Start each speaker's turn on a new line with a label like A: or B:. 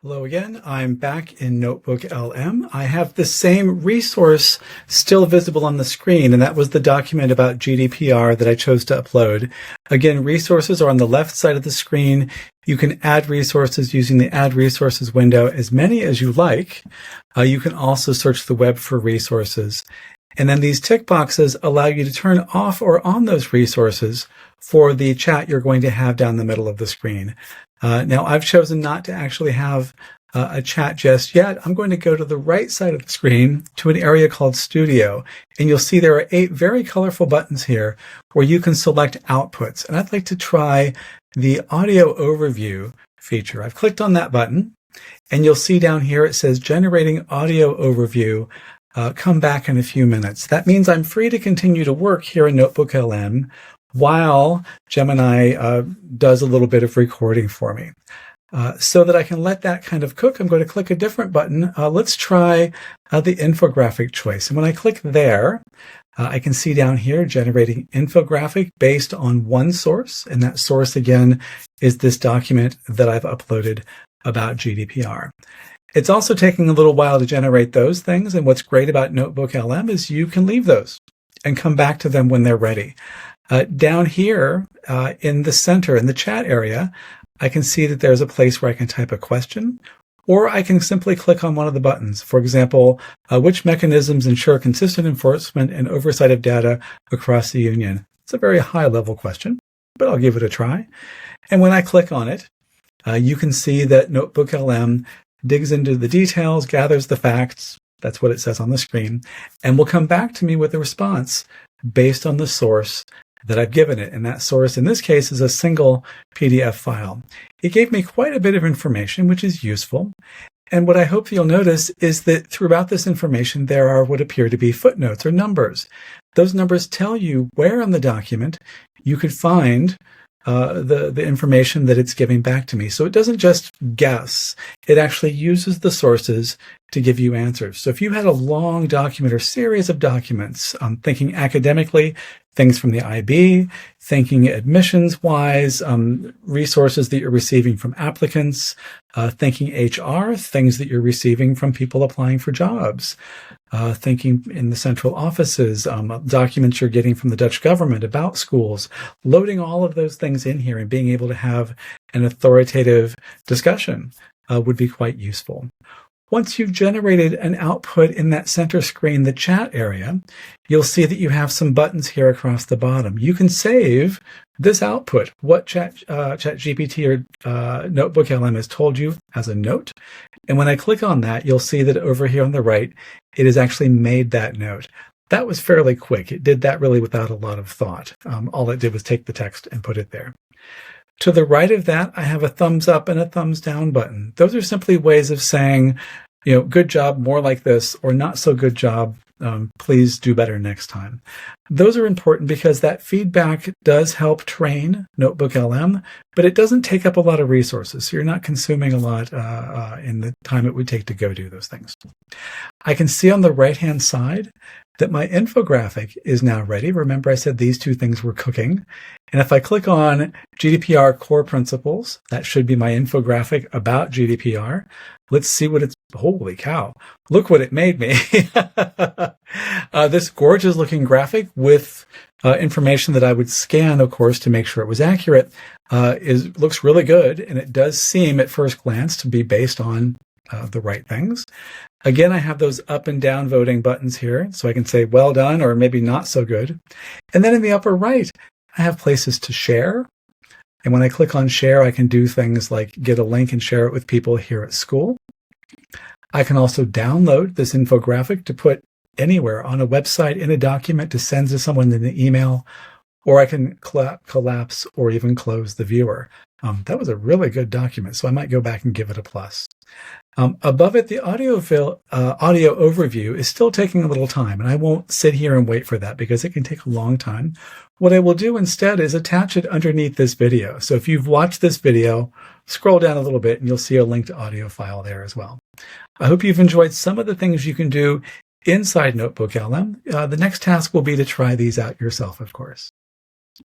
A: Hello again. I'm back in Notebook LM. I have the same resource still visible on the screen, and that was the document about GDPR that I chose to upload. Again, resources are on the left side of the screen. You can add resources using the Add Resources window, as many as you like. You can also search the web for resources. And then these tick boxes allow you to turn off or on those resources for the chat you're going to have down the middle of the screen. Now, I've chosen not to actually have a chat just yet. I'm going to go to the right side of the screen to an area called Studio. And you'll see there are 8 very colorful buttons here where you can select outputs. And I'd like to try the audio overview feature. I've clicked on that button, and you'll see down here it says Generating Audio Overview. Come back in a few minutes. That means I'm free to continue to work here in Notebook LM while Gemini does a little bit of recording for me. So that I can let that kind of cook, I'm going to click a different button. Let's try the infographic choice. And when I click there, I can see down here generating infographic based on one source. And that source, again, is this document that I've uploaded about GDPR. It's also taking a little while to generate those things. And what's great about Notebook LM is you can leave those and come back to them when they're ready. Down here in the center, in the chat area, I can see that there's a place where I can type a question, or I can simply click on one of the buttons. For example, which mechanisms ensure consistent enforcement and oversight of data across the union? It's a very high-level question, but I'll give it a try. And when I click on it, you can see that Notebook LM digs into the details, gathers the facts, that's what it says on the screen, and will come back to me with a response based on the source that I've given it. And that source in this case is a single PDF file. It gave me quite a bit of information, which is useful. And what I hope you'll notice is that throughout this information, there are what appear to be footnotes or numbers. Those numbers tell you where in the document you could find the information that it's giving back to me. So it doesn't just guess, it actually uses the sources to give you answers. So if you had a long document or series of documents, thinking academically, things from the IB, thinking admissions-wise, resources that you're receiving from applicants, thinking HR, things that you're receiving from people applying for jobs, thinking in the central offices, documents you're getting from the Dutch government about schools, loading all of those things in here and being able to have an authoritative discussion would be quite useful. Once you've generated an output in that center screen, the chat area, you'll see that you have some buttons here across the bottom. You can save this output, what ChatGPT or Notebook LM has told you, as a note. And when I click on that, you'll see that over here on the right, it has actually made that note. That was fairly quick. It did that really without a lot of thought. All it did was take the text and put it there. To the right of that, I have a thumbs up and a thumbs down button. Those are simply ways of saying, good job, more like this, or not so good job, please do better next time. Those are important because that feedback does help train Notebook LM, but it doesn't take up a lot of resources. So you're not consuming a lot in the time it would take to go do those things. I can see on the right-hand side that my infographic is now ready. Remember, I said these two things were cooking. And if I click on GDPR core principles, that should be my infographic about GDPR. Let's see what it's, holy cow, look what it made me. This gorgeous looking graphic with information that I would scan, of course, to make sure it was accurate, looks really good. And it does seem at first glance to be based on the right things. Again, I have those up and down voting buttons here, so I can say well done or maybe not so good. And then in the upper right, I have places to share. And when I click on share, I can do things like get a link and share it with people here at school. I can also download this infographic to put anywhere on a website, in a document, to send to someone in an email, or I can collapse or even close the viewer. That was a really good document, so I might go back and give it a plus. Above it, the audio overview is still taking a little time, and I won't sit here and wait for that because it can take a long time. What I will do instead is attach it underneath this video. So if you've watched this video, scroll down a little bit and you'll see a linked audio file there as well. I hope you've enjoyed some of the things you can do inside Notebook LM. The next task will be to try these out yourself, of course.